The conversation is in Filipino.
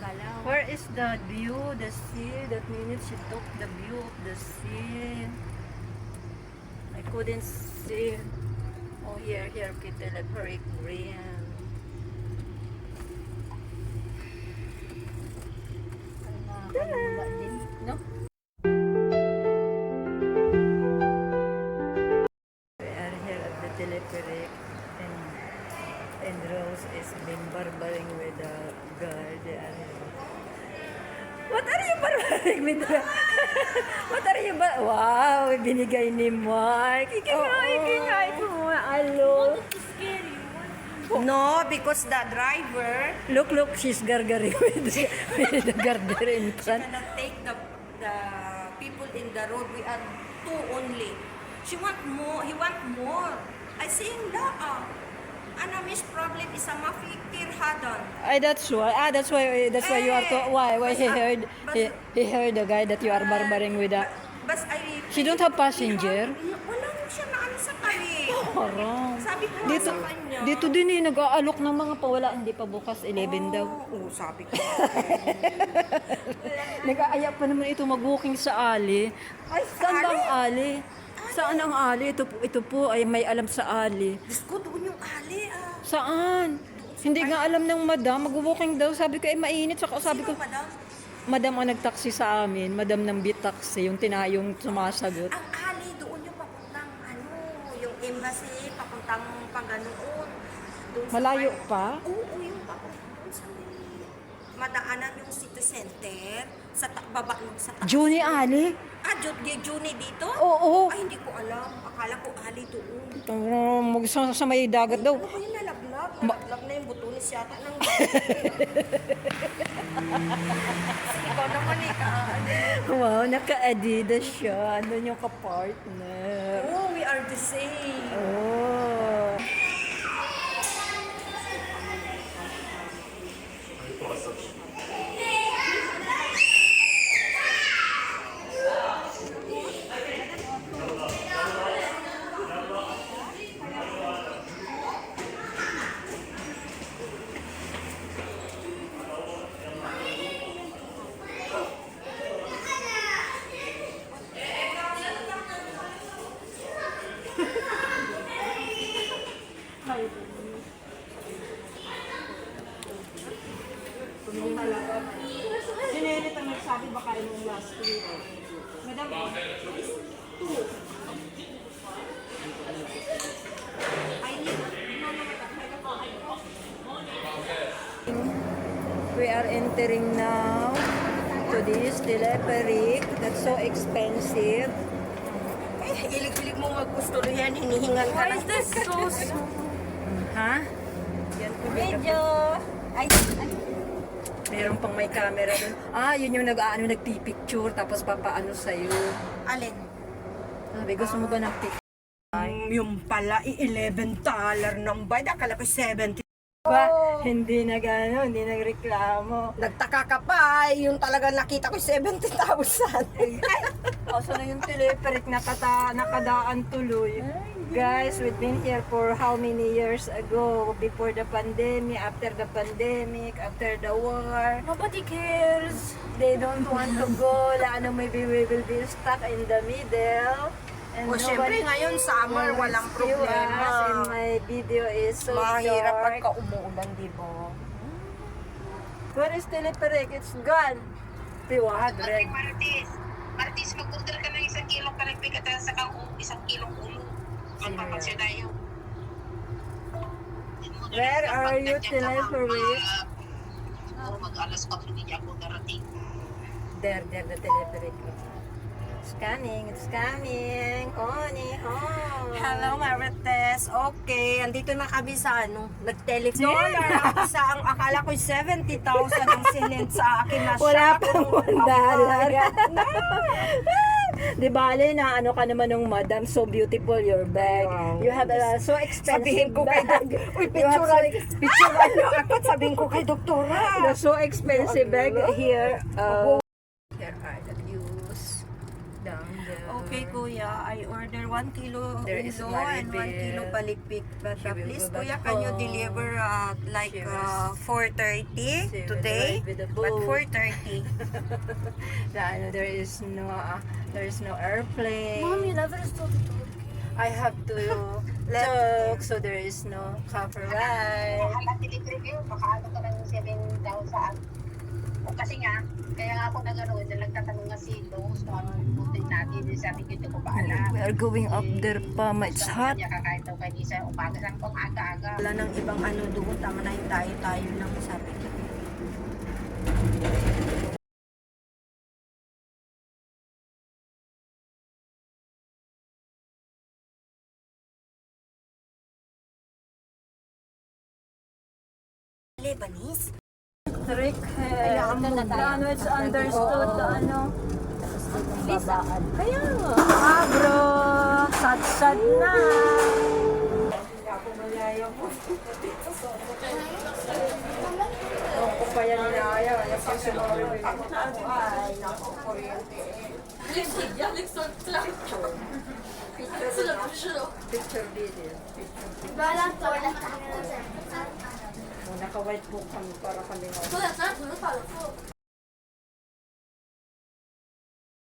galaw. Where is the view, the sea? That minute she took the view of the sea. I couldn't see. Oh, here, telepheric green. Nakakalula din. No? We are here at the telepheric and Rose is being barbering with the guard. They are here. What are you barbering with the... What are you Wow, binigay ni Mark. Ikingay ko. Alo. No, because the driver Look, she's gargari with the garter in front. cannot take the people in the road. We are two only. She want more. He want more. I saying la. Ana miss problem is a mafikir hadan. Ay, that's why you are to... Why he heard the guy that you are barbaring with the... Bas ay She don't have passenger? Wala mo siya na ano sa kami. Harang. Sabi ko nga Dito, sa kanya. dito din nag-aalok ng mga pawala. Hindi pa bukas, 11 daw. Oo, sabi ko. Nag-aaya pa naman ito mag-walking sa alley. Ay, Saan ba ang alley? Saan ang alley? Ito po ay may alam sa alley. Diyos ko, doon yung ali Saan? Hindi nga alam ng madam. Mag-walking daw. Sabi ko, mainit. Sabi ko, Madam, madam ang nag-taxi sa amin. Madam ng B-taxi. Yung sumasagot. ang ali doon yung papuntang yung embassy, papuntang Panganoon. Doon sa Malayo pa? Oo, yung papuntang doon sa madaanan yung city center sa baba ng sa taas. Juni alley? Juni dito? Oo. Ay, hindi ko alam. Akala ko ali doon. Sa may dagat daw. Ano ba yung nalaglag? Nalaglag na yung butunis yata ng ikaw naman Wow, naka-Adidas siya. Ano yung ka-partner? Oh, we are the same. Oh. Sinelit ang nagsabi baka nung last week. Madam, We are entering now to this telepheric that's so expensive. hilig-hilig mo maggusto yan, hinihingan ka Why is this so Ha? Yan po medyo... Ay, Meron pang may camera dun. Yun yung nagpipicture tapos papaano sa'yo. Alin? Sabi, gusto mo ba ng picture? Yung pala, $11 ng bayad. Akala ko 70. Ba? Hindi hindi nagreklamo. Nagtaka ka pa, yung talaga nakita ko 70,000. So na yung telepheric nakadaan tuloy. Guys, we've been here for how many years ago? Before the pandemic, after the pandemic, after the war. nobody cares. They don't want to go. Maybe we will be stuck in the middle. And O syempre ngayon summer, walang problema. And my video is so Mahirap dark. pagka umuulan, di ba? Where is telepheric? It's gone. Piwad, red. Martis, mag-order ka ng 1 kilong karipik at saka 1 kilong ulo. Magpapagsya tayo. Where are you, telepheric? Mag-alas 4 hindi ako darating. There, the telepheric. It's coming. Honey, Hello, Marites. Okay, andito na kami sa nag-telephone. Sa ang akala ko 70,000 ang sinend sa akin na Wala siya. pa $1. Di bale na ka naman ng madam, so beautiful your bag. Wow. You have so expensive Sabihin ko kay bag. Uy, You have picture ako. Sabihin ko kay doktora. the so expensive bag here. Here are the views down there. Okay, Kuya. I order 1 kilo There is ulo and 1 Maribel. kilo palikpik. But She will please, go back Kuya, can you home. deliver like She was- 4:30 She will today? arrive with a But boat. 4:30. There is no airplane. Mom, you never told me. I have to talk, so there is no copyright. Ala delivery kayo, baka ano ka ng 7,000. O kasi nga, kaya nga ako nag-ano, nagtatanong nga si Rose kung ano yung butin natin. Sabi ko, hindi ko pa alam. We are going up there pa, it's hot. Kanya kakain daw kayo sa umaga. Saan pang aga-aga? Wala nang ibang ano doon. Tama na yung tayo lang sabi ko. Lebanese? Trick Kaya mo na. Ano, it's understood, ano. Babaan. Kaya nga. Ah, bro, sad-sad na. Ako pa yan inaaya. Yung pagsunod. Ay, naku, kuryente. Picture video. Naka-white book kami para kami.